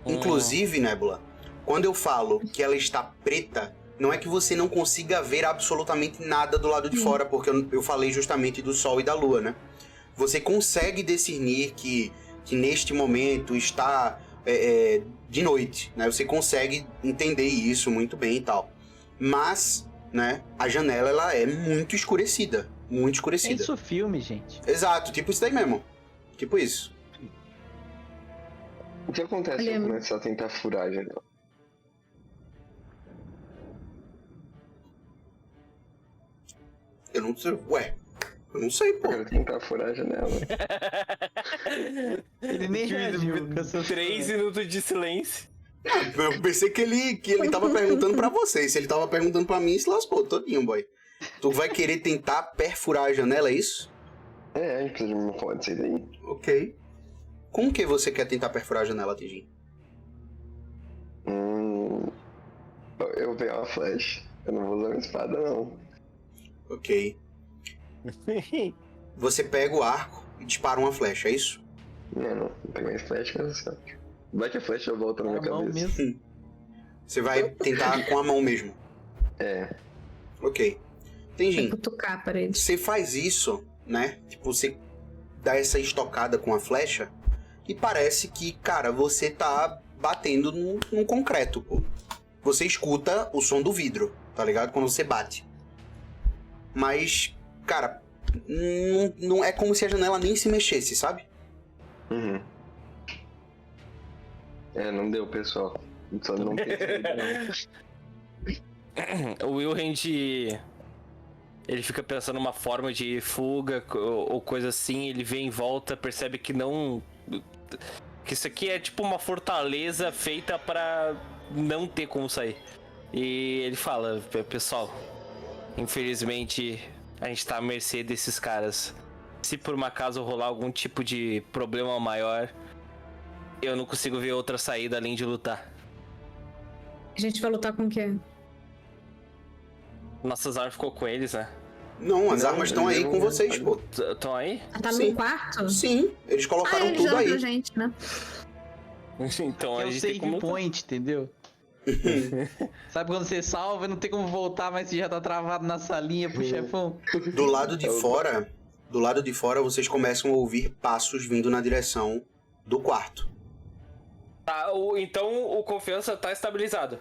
Inclusive, Nebula, quando eu falo que ela está preta, não é que você não consiga ver absolutamente nada do lado de fora, porque eu falei justamente do Sol e da Lua, né? Você consegue discernir que neste momento está de noite, né? Você consegue entender isso muito bem e tal. Mas, né, a janela, ela é muito escurecida. Muito É escurecida. isso filme, gente. Exato, tipo isso daí mesmo. Tipo isso. O que acontece se eu começar a tentar furar a janela? Eu não sei. Ué, eu não sei, pô. Eu quero tentar furar a janela. Ele nem reagiu com essa 3 minutos de silêncio. Eu pensei que ele tava perguntando pra vocês. Se ele tava perguntando pra mim, se lascou todinho, boy. Tu vai querer tentar perfurar a janela, é isso? A gente precisa de uma foto disso daí. Ok. Como que você quer tentar perfurar a janela, Tijin? Eu pego uma flecha. Eu não vou usar uma espada, não. Ok. Você pega o arco e dispara uma flecha, é isso? Não pego mais flecha, mas assim, vai que a flecha volta na minha cabeça. Mesmo. Você vai tentar com a mão mesmo. Ok. Tijin, Cutucar para ele. você faz isso, né? Tipo, você dá essa estocada com a flecha e parece que, cara, você tá batendo num concreto, pô. Você escuta o som do vidro, tá ligado? Quando você bate. Mas, cara, não é como se a janela nem se mexesse, sabe? Não deu, pessoal. Só não pensei, não. O Wilhelm, ele fica pensando numa forma de fuga ou coisa assim, ele vê em volta, percebe que não... Que isso aqui é tipo uma fortaleza feita pra não ter como sair. E ele fala, pessoal, infelizmente a gente tá à mercê desses caras. Se por um acaso rolar algum tipo de problema maior, eu não consigo ver outra saída além de lutar. A gente vai lutar com o quê? Nossas armas ficou com eles, né? Não, as armas estão aí com vocês, pô. Estão aí? Tá Sim. no quarto? Sim, eles colocaram eles tudo deram pra aí. gente, né? Então É a o gente tem save como lutar. point, entendeu? Sabe quando você salva e não tem como voltar, mas você já tá travado na salinha pro chefão? Do lado de fora, vocês começam a ouvir passos vindo na direção do quarto. Tá, então o confiança tá estabilizado.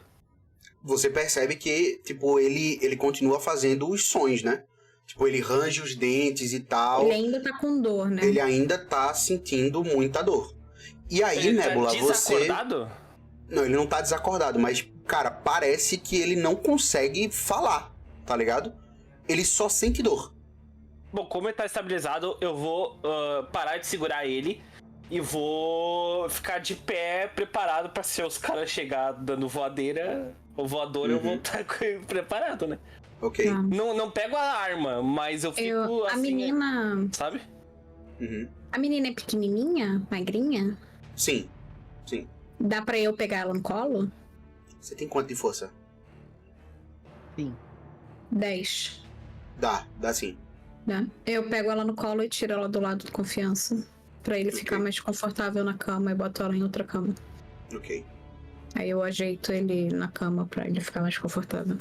Você percebe que, tipo, ele continua fazendo os sons, né? Tipo, ele range os dentes e tal. Ele ainda tá com dor, né? Ele ainda tá sentindo muita dor. E aí, Ele Nebula, tá desacordado? Não, ele não tá desacordado, mas, cara, parece que ele não consegue falar, tá ligado? Ele só sente dor. Bom, como ele tá estabilizado, eu vou parar de segurar ele e vou ficar de pé, preparado pra se os caras chegar dando voadeira ou voador, eu vou estar preparado, né? Ok. Tá. Não pego a arma, mas eu fico assim, a menina... sabe? A menina é pequenininha? Magrinha? Sim, sim. Dá pra eu pegar ela no colo? Você tem quanto de força? Sim. 10. Dá sim. Né? Eu pego ela no colo e tiro ela do lado de confiança. Pra ele ficar mais confortável na cama e boto ela em outra cama. Ok. Aí eu ajeito ele na cama pra ele ficar mais confortável.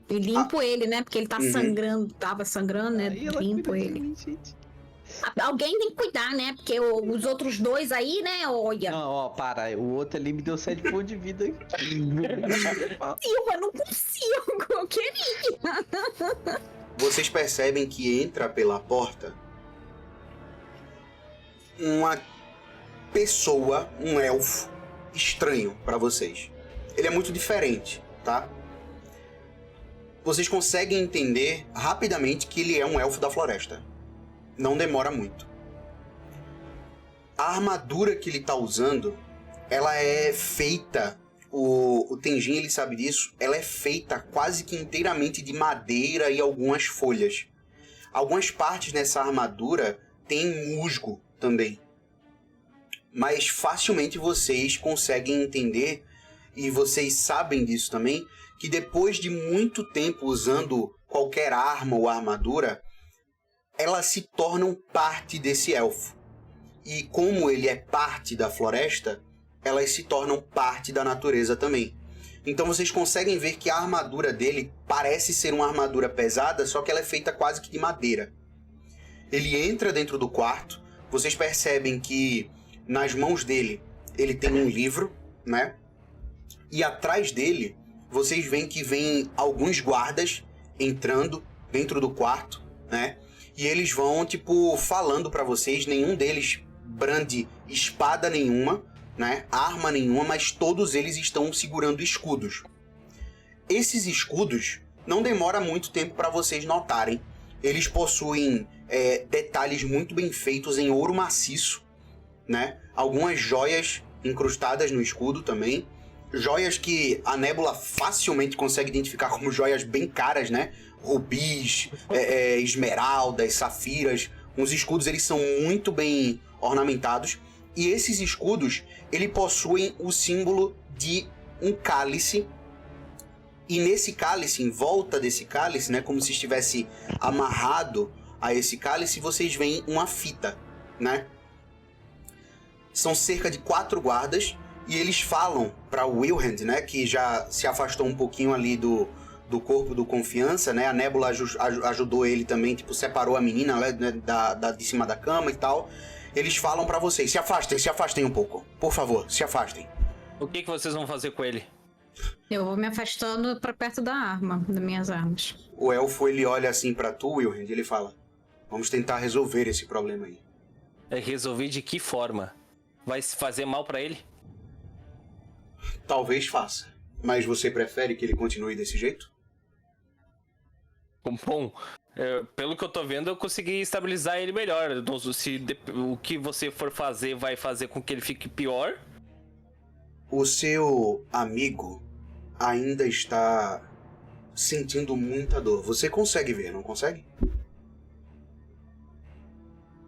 E limpo ele, né? Porque ele tá sangrando, tava sangrando, né? Aí ela Limpo cuida de ele. mim, gente. Alguém tem que cuidar, né? Porque os outros dois aí, né? Olha. Não, ó, para. O outro ali me deu 7 pontos de vida. Eu não consigo, eu queria. Vocês percebem que entra pela porta uma pessoa, um elfo estranho pra vocês. Ele é muito diferente, tá? Vocês conseguem entender rapidamente que ele é um elfo da floresta. Não demora muito. A armadura que ele tá usando, ela é feita... O Tenjin, ele sabe disso. Ela é feita quase que inteiramente de madeira e algumas folhas. Algumas partes nessa armadura tem musgo também. Mas facilmente vocês conseguem entender, e vocês sabem disso também, que depois de muito tempo usando qualquer arma ou armadura, elas se tornam parte desse elfo. E como ele é parte da floresta, elas se tornam parte da natureza também. Então vocês conseguem ver que a armadura dele parece ser uma armadura pesada, só que ela é feita quase que de madeira. Ele entra dentro do quarto, vocês percebem que nas mãos dele ele tem um livro, né? E atrás dele vocês veem que vem alguns guardas entrando dentro do quarto, né? E eles vão, tipo, falando pra vocês, nenhum deles brande espada nenhuma, né? Arma nenhuma, mas todos eles estão segurando escudos. Esses escudos não demora muito tempo para vocês notarem. Eles possuem detalhes muito bem feitos em ouro maciço, né? Algumas joias incrustadas no escudo também. Joias que a Nébula facilmente consegue identificar como joias bem caras, né? Rubis, esmeraldas, safiras. Os escudos, eles são muito bem ornamentados. E esses escudos, eles possuem o símbolo de um cálice. E nesse cálice, em volta desse cálice, né, como se estivesse amarrado a esse cálice, vocês veem uma fita, né? São cerca de 4 guardas e eles falam para o Wilhand, né, que já se afastou um pouquinho ali do corpo do Confiança, né? A Nébula ajudou ele também, tipo, separou a menina, né, de cima da cama e tal. Eles falam pra vocês, se afastem um pouco. Por favor, se afastem. O que vocês vão fazer com ele? Eu vou me afastando pra perto da arma, das minhas armas. O elfo, ele olha assim pra tu, Wilhand, e ele fala, vamos tentar resolver esse problema aí. Resolver de que forma? Vai se fazer mal pra ele? Talvez faça. Mas você prefere que ele continue desse jeito? Bom, pelo que eu tô vendo, eu consegui estabilizar ele melhor. Se o que você for fazer vai fazer com que ele fique pior. O seu amigo ainda está sentindo muita dor. Você consegue ver, não consegue?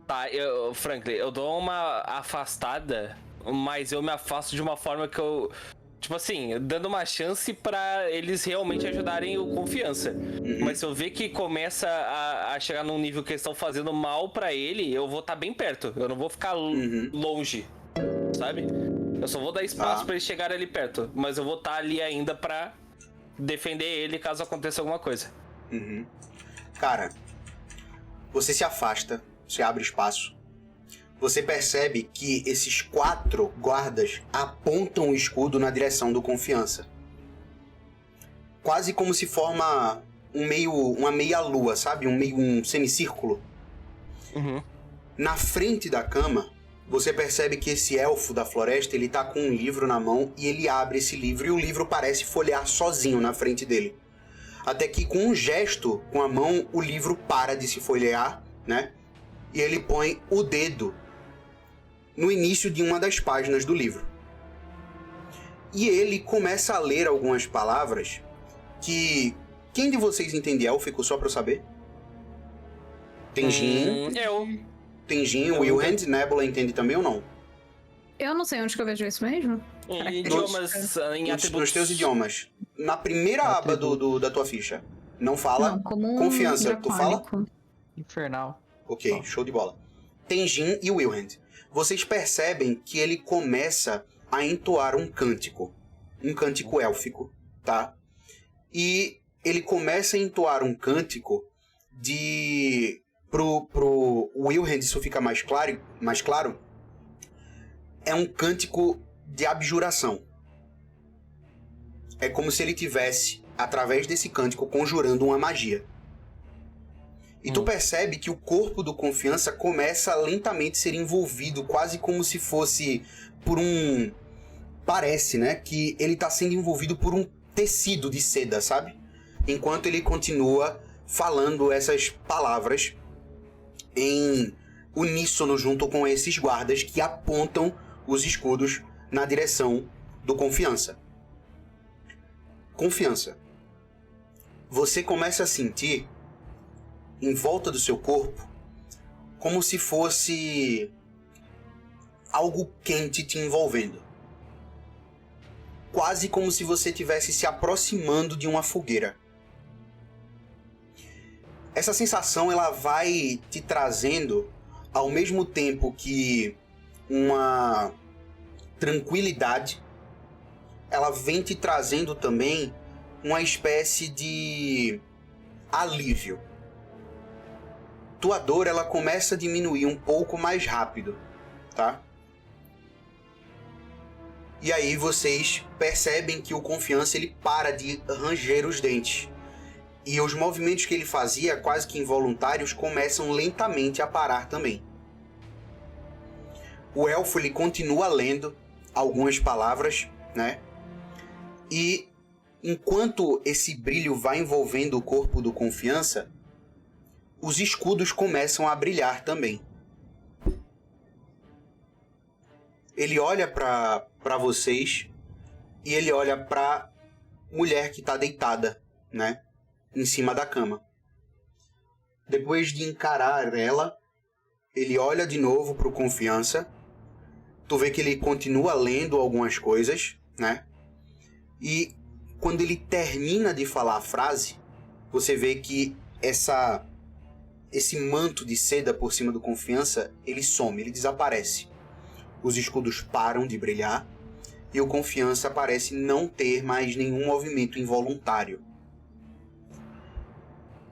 Tá, Franklin, eu dou uma afastada, mas eu me afasto de uma forma que eu... Tipo assim, dando uma chance pra eles realmente ajudarem o Confiança. Mas se eu ver que começa a chegar num nível que eles estão fazendo mal pra ele, eu vou estar bem perto. Eu não vou ficar longe, sabe? Eu só vou dar espaço pra eles chegarem ali perto. Mas eu vou estar ali ainda pra defender ele caso aconteça alguma coisa. Cara, você se afasta, você abre espaço. Você percebe que esses 4 guardas apontam o escudo na direção do Confiança. Quase como se forma uma meia-lua, sabe? Um semicírculo. Na frente da cama, você percebe que esse elfo da floresta, ele tá com um livro na mão e ele abre esse livro e o livro parece folhear sozinho na frente dele. Até que com um gesto, com a mão, o livro para de se folhear, né? E ele põe o dedo no início de uma das páginas do livro. E ele começa a ler algumas palavras que... Quem de vocês entende élfico, só pra eu saber? Tenjin. Tenjin, Wilhand, Nébula entende também ou não? Eu não sei onde que eu vejo isso mesmo. Em idiomas, em atributos. Nos teus idiomas. Na primeira aba da tua ficha. Não fala Não, como Confiança. Tu fala? Infernal. Ok, show de bola. Tenjin e Wilhand. Vocês percebem que ele começa a entoar um cântico élfico, tá? E ele começa a entoar um cântico pro Wilhand isso fica mais claro, é um cântico de abjuração. É como se ele tivesse, através desse cântico, conjurando uma magia. E tu percebe que o corpo do Confiança começa a lentamente ser envolvido, quase como se fosse por um... Parece, né? Que ele tá sendo envolvido por um tecido de seda, sabe? Enquanto ele continua falando essas palavras em uníssono junto com esses guardas que apontam os escudos na direção do Confiança. Confiança. Você começa a sentir em volta do seu corpo como se fosse algo quente te envolvendo. Quase como se você estivesse se aproximando de uma fogueira. Essa sensação ela vai te trazendo, ao mesmo tempo que tranquilidade, ela vem te trazendo também uma espécie de alívio. Tua dor, ela começa a diminuir um pouco mais rápido, tá? E aí vocês percebem que o Confiança, ele para de ranger os dentes. E os movimentos que ele fazia, quase que involuntários, começam lentamente a parar também. O elfo, ele continua lendo algumas palavras, né? E enquanto esse brilho vai envolvendo o corpo do Confiança, os escudos começam a brilhar também. Ele olha para vocês e ele olha para mulher que tá deitada, né, em cima da cama. Depois de encarar ela, ele olha de novo pro Confiança. Tu vê que ele continua lendo algumas coisas, né? E quando ele termina de falar a frase, você vê que esse manto de seda por cima do Confiança, ele some, ele desaparece. Os escudos param de brilhar e o Confiança parece não ter mais nenhum movimento involuntário.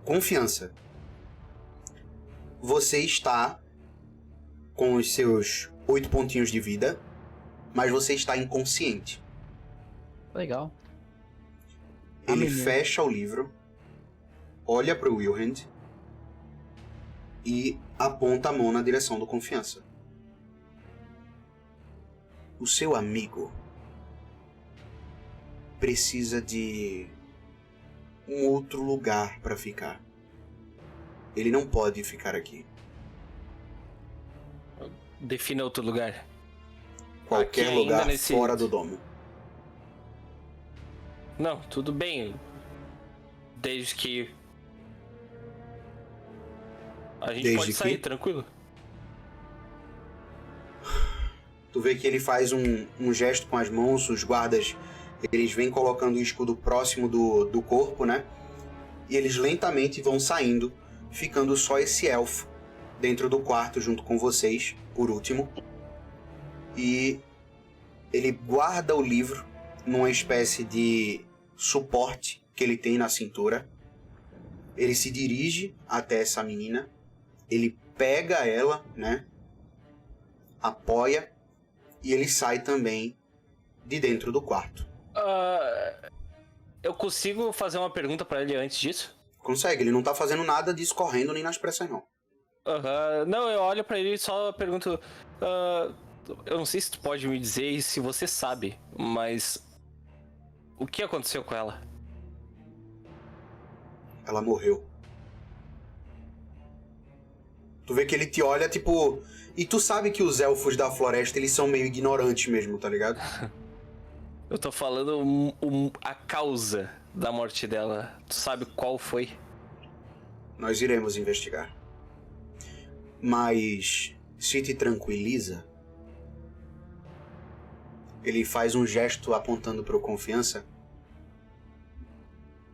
Confiança. Você está com os seus 8 pontinhos de vida, mas você está inconsciente. Legal. Ele fecha o livro, olha para o Wilhand e aponta a mão na direção do Confiança. O seu amigo precisa de um outro lugar para ficar. Ele não pode ficar aqui. Defina outro lugar. Qualquer Aqui lugar ainda fora do domo. Não, tudo bem. Desde que a gente Desde pode sair, que? tranquilo. Tu vê que ele faz um gesto com as mãos, os guardas, eles vêm colocando o escudo próximo do corpo, né? E eles lentamente vão saindo, ficando só esse elfo dentro do quarto junto com vocês, por último. E ele guarda o livro numa espécie de suporte que ele tem na cintura. Ele se dirige até essa menina, ele pega ela, né? Apoia e ele sai também de dentro do quarto. Eu consigo fazer uma pergunta pra ele antes disso? Consegue, ele não tá fazendo nada disso correndo nem nas pressas, não. Não, eu olho pra ele e só pergunto... eu não sei se tu pode me dizer e se você sabe, mas... o que aconteceu com ela? Ela morreu. Tu vê que ele te olha, tipo... E tu sabe que os elfos da floresta, eles são meio ignorantes mesmo, tá ligado? Eu tô falando a causa da morte dela. Tu sabe qual foi? Nós iremos investigar. Mas... se te tranquiliza... Ele faz um gesto apontando pro Confiança.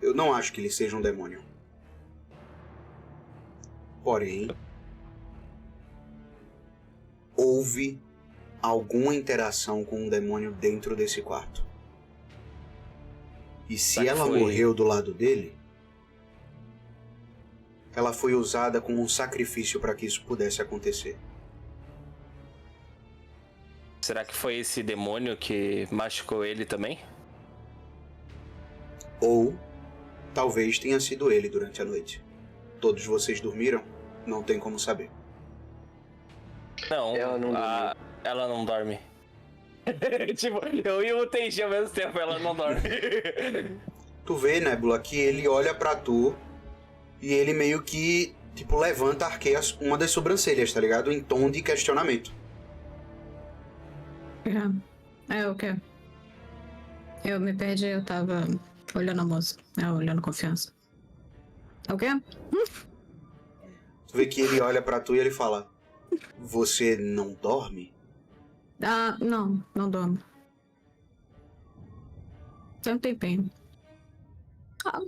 Eu não acho que ele seja um demônio. Porém... houve alguma interação com um demônio dentro desse quarto. E se ela morreu do lado dele, ela foi usada como um sacrifício para que isso pudesse acontecer. Será que foi esse demônio que machucou ele também? Ou talvez tenha sido ele durante a noite. Todos vocês dormiram? Não tem como saber. Não, ela não dorme. Tipo, eu e o TG ao mesmo tempo, ela não dorme. Tu vê, Nebula, que ele olha pra tu e ele meio que, tipo, levanta, arqueia uma das sobrancelhas, tá ligado? Em tom de questionamento. O quê? Eu me perdi, eu tava olhando a moça. Olhando Confiança. O quê? Tu vê que ele olha pra tu e ele fala: você não dorme? Não dorme. Tem um tempinho.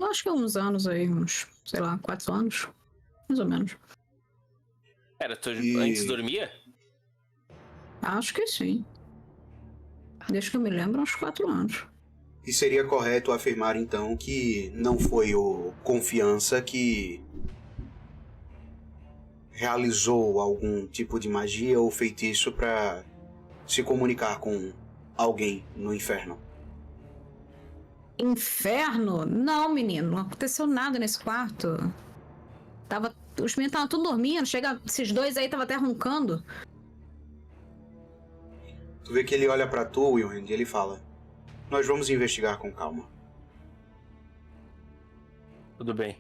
Acho que uns anos aí, uns, sei lá, 4 anos. Mais ou menos. Tu antes dormia? Acho que sim. Desde que eu me lembro, uns 4 anos. E seria correto afirmar, então, que não foi o Confiança que realizou algum tipo de magia ou feitiço para se comunicar com alguém no inferno. Inferno? Não, menino. Não aconteceu nada nesse quarto. Os meninos estavam tudo dormindo. Chega, esses dois aí estavam até roncando. Tu vê que ele olha pra tu, Wilhelm, e ele fala: nós vamos investigar com calma. Tudo bem.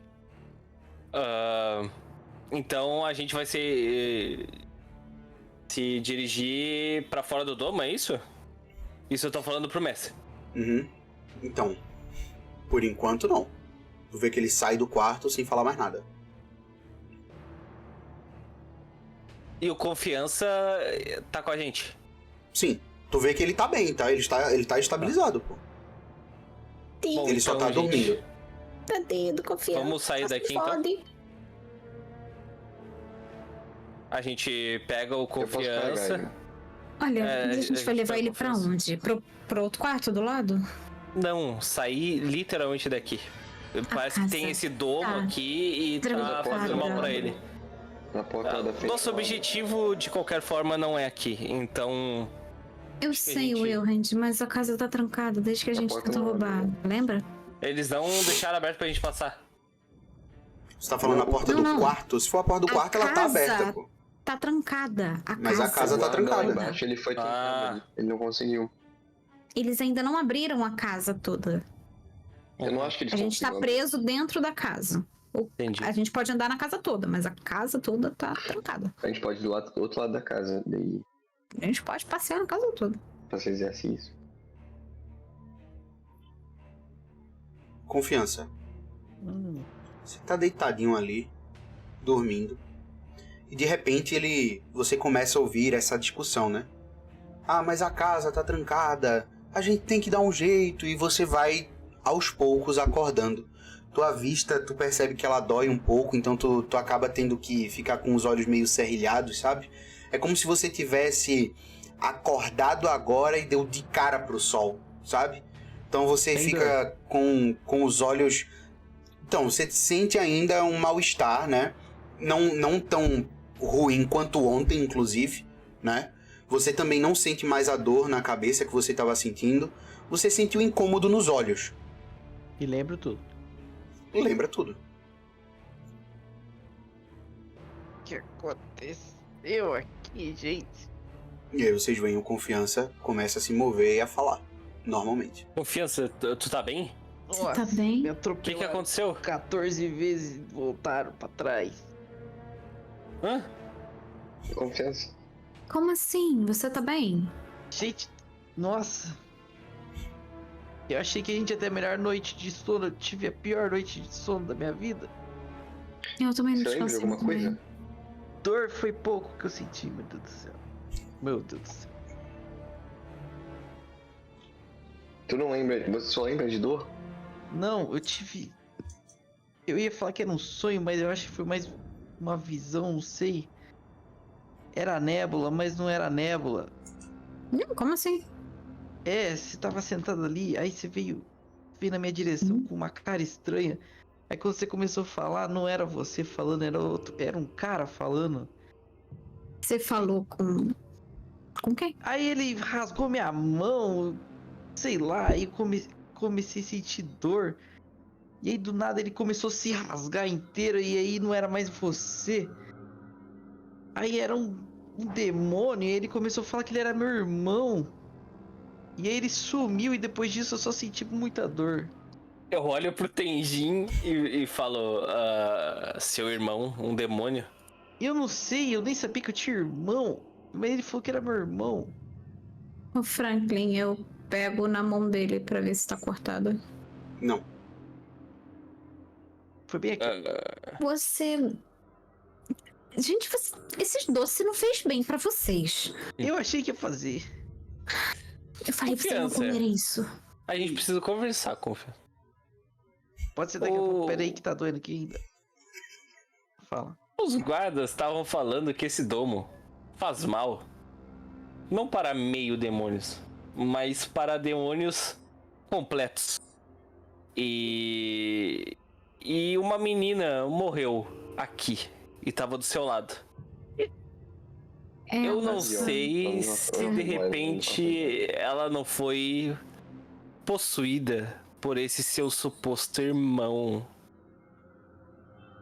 Então a gente vai se dirigir pra fora do domo, é isso? Isso eu tô falando pro mestre. Uhum. Então, por enquanto não. Tu vê que ele sai do quarto sem falar mais nada. E o Confiança tá com a gente? Sim, tu vê que ele tá bem, tá? Ele tá estabilizado, pô. Bom, Ele só tá então, gente, dormindo. Tadinho do Confiança. Vamos sair daqui, então? A gente pega o Eu posso Confiança. pegar ele. Olha, a gente vai levar tá ele com pra Confiança. onde? Pro outro quarto do lado? Não, sair literalmente daqui. Parece que tem casa esse domo tá aqui e tá trancada. fazendo mal pra ele. Na porta da frente. Nosso objetivo, de qualquer forma, não é aqui. Então, Eu que a sei, gente- Wilhelm, mas a casa tá trancada desde que a A gente porta tentou não roubar. abre. Lembra? eles não deixaram aberto pra gente passar. Você tá falando Não, a porta não, do não. quarto? Se for a porta do A quarto, ela tá casa aberta, pô. Tá trancada. Mas a casa tá O guarda lá trancada. embaixo, ele foi tentar abrir. Ele não conseguiu. Eles ainda não abriram a casa toda. Eu não acho que eles A gente tá conseguiram preso dentro da casa. Entendi. A gente pode andar na casa toda, mas a casa toda tá trancada. abrir. A gente pode ir do outro lado da casa, daí A gente pode passear na casa toda. fazer exercício. Confiança. Você tá deitadinho ali, dormindo. E de repente você começa a ouvir essa discussão, né? Ah, mas a casa tá trancada. A gente tem que dar um jeito. E você vai, aos poucos, acordando. Tua vista, tu percebe que ela dói um pouco. Então tu acaba tendo que ficar com os olhos meio serrilhados, sabe? É como se você tivesse acordado agora e deu de cara pro sol, sabe? Então você Ainda- fica com os olhos... Então, você sente ainda um mal-estar, né? Não tão ruim quanto ontem, inclusive, né? Você também não sente mais a dor na cabeça que você estava sentindo. Você sente o incômodo nos olhos. E lembro tudo. Lembra tudo. O que aconteceu aqui, gente? E aí vocês veem o Confiança começa a se mover e a falar, normalmente. Confiança, tu tá bem? Você tá bem? Me O que atropelaram aconteceu? 14 vezes e voltaram pra trás. Hã? Confiança. Como assim? Você tá bem? Gente, nossa. Eu achei que a gente ia ter a melhor noite de sono. Eu tive a pior noite de sono da minha vida. Eu também não Você lembra de descansei alguma muito bem. coisa? Dor foi pouco que eu senti, meu Deus do céu. Meu Deus do céu. Tu não lembra? Você só lembra de dor? Não, eu tive. Eu ia falar que era um sonho, mas eu acho que foi mais uma visão, não sei. Era nébula, mas não era nébula. Não, como assim? É, você tava sentado ali, aí você veio na minha direção Uhum. com uma cara estranha. Aí quando você começou a falar, não era você falando, era outro, era um cara falando. Você falou com. Com quem? Aí ele rasgou minha mão, sei lá, aí comecei a sentir dor. E aí do nada ele começou a se rasgar inteiro e aí não era mais você. Aí era um demônio e ele começou a falar que ele era meu irmão. E aí ele sumiu e depois disso eu só senti muita dor. Eu olho pro Tenjin e falo, seu irmão, um demônio. Eu não sei, eu nem sabia que eu tinha irmão. Mas ele falou que era meu irmão. O Franklin, eu pego na mão dele pra ver se tá cortada. Não. Foi bem aqui. Você. Gente, esses doces não fez bem pra vocês. Eu achei que ia fazer. Eu falei pra você não Confiança. comer isso. A gente precisa conversar, Confiança. Pode ser daqui a pouco. Pera aí que tá doendo aqui ainda. Fala. Os guardas estavam falando que esse domo faz mal. Não para meio demônios, mas parademônios completos. E uma menina morreu aqui e tava do seu lado. Eu não sei se de repente ela não foi possuída por esse seu suposto irmão.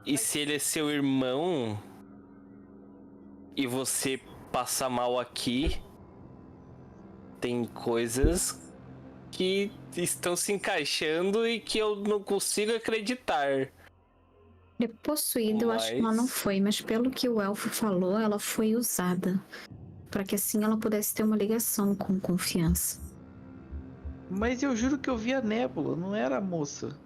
E se ele é seu irmão e você passa mal aqui, tem coisas que estão se encaixando e que eu não consigo acreditar. Ele é possuído, eu acho que ela não foi, mas pelo que o elfo falou, ela foi usada. Pra que assim ela pudesse ter uma ligação com confiança. Mas eu juro que eu vi a Nébula, não era a moça.